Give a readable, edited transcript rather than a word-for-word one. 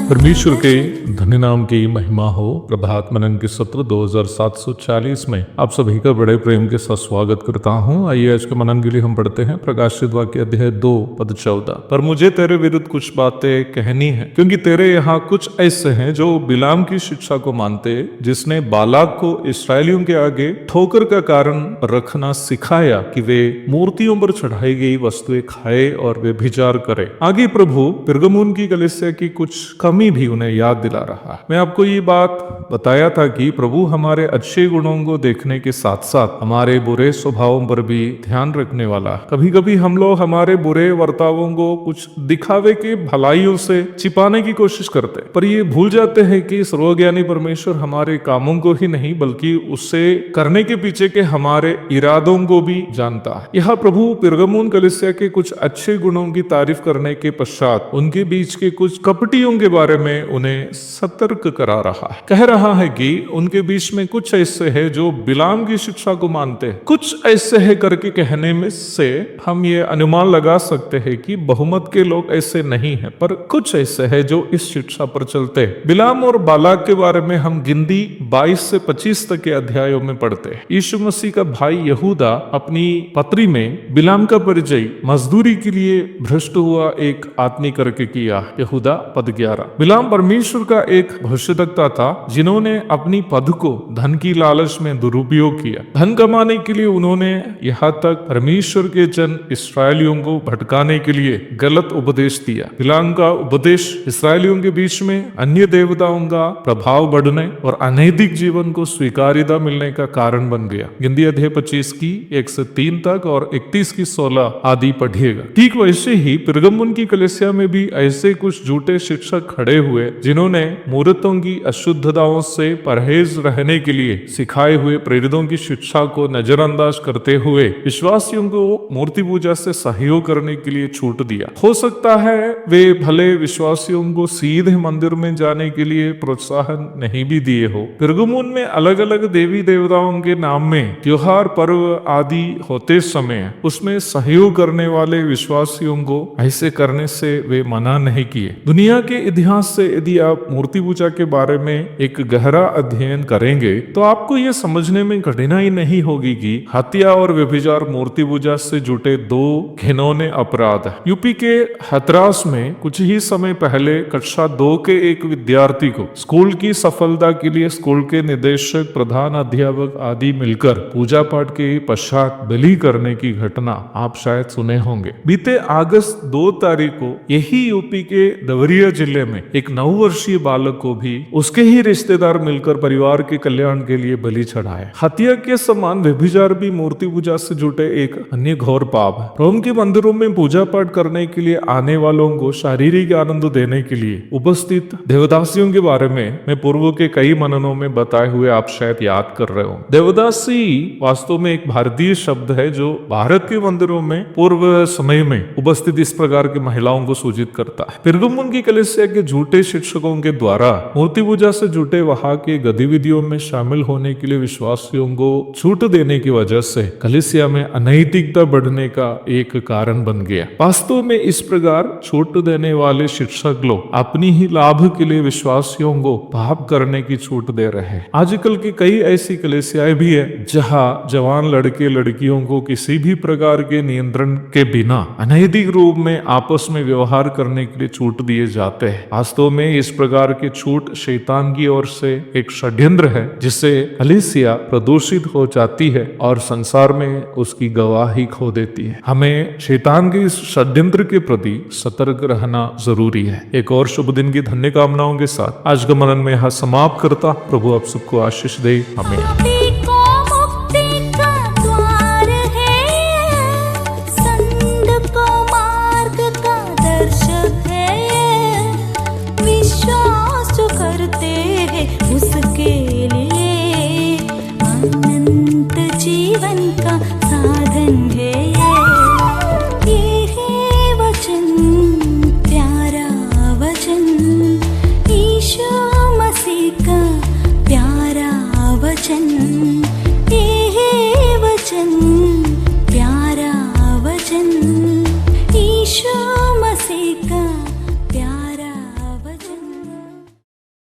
परमेश्वर के धन्य नाम की महिमा हो। प्रभात मनन के सत्र 2740 में आप सभी का बड़े प्रेम के साथ स्वागत करता हूं। आइए आज के मनन के लिए हम पढ़ते हैं प्रकाशित वाक्य अध्याय 2 पद 14। पर मुझे तेरे विरुद्ध कुछ बातें कहनी है, क्योंकि तेरे यहाँ कुछ ऐसे हैं जो बिलाम की शिक्षा को मानते, जिसने बालाक को इस्राएलियों के आगे ठोकर का कारण रखना सिखाया कि वे मूर्तियों पर चढ़ाई गई वस्तुएं खाए और व्यभिचार करे। आगे प्रभु पिरगमुन की कलीसिया की कुछ कमी भी उन्हें याद दिला रहा है। मैं आपको ये बात बताया था कि प्रभु हमारे अच्छे गुणों को देखने के साथ साथ हमारे बुरे स्वभावों पर भी ध्यान रखने वाला है। कभी कभी हम लोग हमारे बुरे वर्तावों को कुछ दिखावे के भलाइयों से छिपाने की कोशिश करते हैं, पर ये भूल जाते हैं कि सर्वज्ञानी परमेश्वर हमारे कामों को ही नहीं बल्कि उससे करने के पीछे के हमारे इरादों को भी जानता है। यह प्रभु पिरगमुन कलीसिया के कुछ अच्छे गुणों की तारीफ करने के पश्चात उनके बीच के कुछ कपटियों के बारे में उन्हें सतर्क करा रहा है। कह रहा है कि उनके बीच में कुछ ऐसे हैं जो बिलाम की शिक्षा को मानते हैं। कुछ ऐसे है करके कहने में से हम ये अनुमान लगा सकते हैं कि बहुमत के लोग ऐसे नहीं हैं, पर कुछ ऐसे हैं जो इस शिक्षा पर चलते हैं। बिलाम और बालाक के बारे में हम गिनती 22 से 25 तक के अध्यायों में पढ़ते हैं। यीशु मसीह का भाई यहूदा अपनी पत्री में बिलाम का परिचय मजदूरी के लिए भ्रष्ट हुआ एक आदमी करके किया। यहूदा पद 11। बिलाम परमेश्वर का एक भविष्यद्वक्ता था, जिन्होंने अपनी पद को धन की लालच में दुरुपयोग किया। धन कमाने के लिए उन्होंने यहाँ तक परमेश्वर के जन इस्राएलियों को भटकाने के लिए गलत उपदेश दिया। बिलाम का उपदेश इस्राएलियों के बीच में अन्य देवताओं का प्रभाव बढ़ने और अनैतिक जीवन को स्वीकार्यता मिलने का कारण बन गया। गिनती अध्याय 25 की 1 से 3 तक और 31 की 16 आदि पढ़िएगा। ठीक वैसे ही पिरगमुन की कलीसिया में भी ऐसे कुछ झूठे शिक्षक खड़े हुए, जिन्होंने मूर्तों की अशुद्धताओं से परहेज रहने के लिए सिखाए हुए प्रेरितों की शिक्षा को नजरअंदाज करते हुए विश्वासियों को मूर्ति पूजा से सहयोग करने के लिए छूट दिया। हो सकता है वे भले विश्वासियों को सीधे मंदिर में जाने के लिए प्रोत्साहन नहीं भी दिए हो। पिरगमुन में अलग अलग देवी देवताओं के नाम में त्योहार पर्व आदि होते समय उसमें सहयोग करने वाले विश्वासियों को ऐसे करने से वे मना नहीं किए। दुनिया के इतिहास से यदि आप मूर्ति पूजा के बारे में एक गहरा अध्ययन करेंगे तो आपको यह समझने में कठिनाई नहीं होगी कि हत्या और व्यभिचार मूर्ति पूजा से जुटे दो घिनौने अपराध है। यूपी के हथरास में कुछ ही समय पहले कक्षा 2 के एक विद्यार्थी को स्कूल की सफलता के लिए स्कूल के निदेशक, प्रधान अध्यापक आदि मिलकर पूजा पाठ के पश्चात बलि करने की घटना आप शायद सुने होंगे। बीते अगस्त 2 तारीख को यही यूपी के देवरिया जिले में एक 9 वर्षीय बालक को भी उसके ही रिश्तेदार मिलकर परिवार के कल्याण के लिए बलि चढ़ाया। हत्या के समान व्यभिचार भी मूर्ति पूजा से जुटे एक अन्य घोर पाप है। रोम के मंदिरों में पूजा पाठ करने के लिए आने वालों को शारीरिक आनंद देने के लिए उपस्थित देवदासियों के बारे में मैं पूर्व के कई मननों में बताए हुए आप शायद याद कर रहे हो। देवदासी वास्तव में एक भारतीय शब्द है जो भारत के मंदिरों में पूर्व समय में उपस्थित इस प्रकार की महिलाओं को सूचित करता है। पिरगमुन की कलीसिया के झूठे शिक्षकों के द्वारा मूर्ति पूजा से जुटे वहां के गतिविधियों में शामिल होने के लिए विश्वासियों को छूट देने की वजह से कलीसिया में अनैतिकता बढ़ने का एक कारण बन गया। वास्तव में इस प्रकार छूट देने वाले शिक्षक लोग अपनी ही लाभ के लिए विश्वासियों को पाप करने की छूट दे रहे हैं। आजकल की कई ऐसी कलीसियाएं भी है जहां जवान लड़के लड़कियों को किसी भी प्रकार के नियंत्रण के बिना अनैतिक रूप में आपस में व्यवहार करने के लिए छूट दिए जाते हैं। वास्तव में इस प्रकार की छूट शैतान की ओर से एक षड्यंत्र है जिससे कलीसिया प्रदूषित हो जाती है और संसार में उसकी गवाही खो देती है। हमें शैतान के इस षड्यंत्र के प्रति सतर्क रहना जरूरी है। एक और शुभ दिन की धन्य कामनाओं के साथ आज का मनन में यहाँ समाप्त करता। प्रभु आप सबको आशीष दे। आमीन।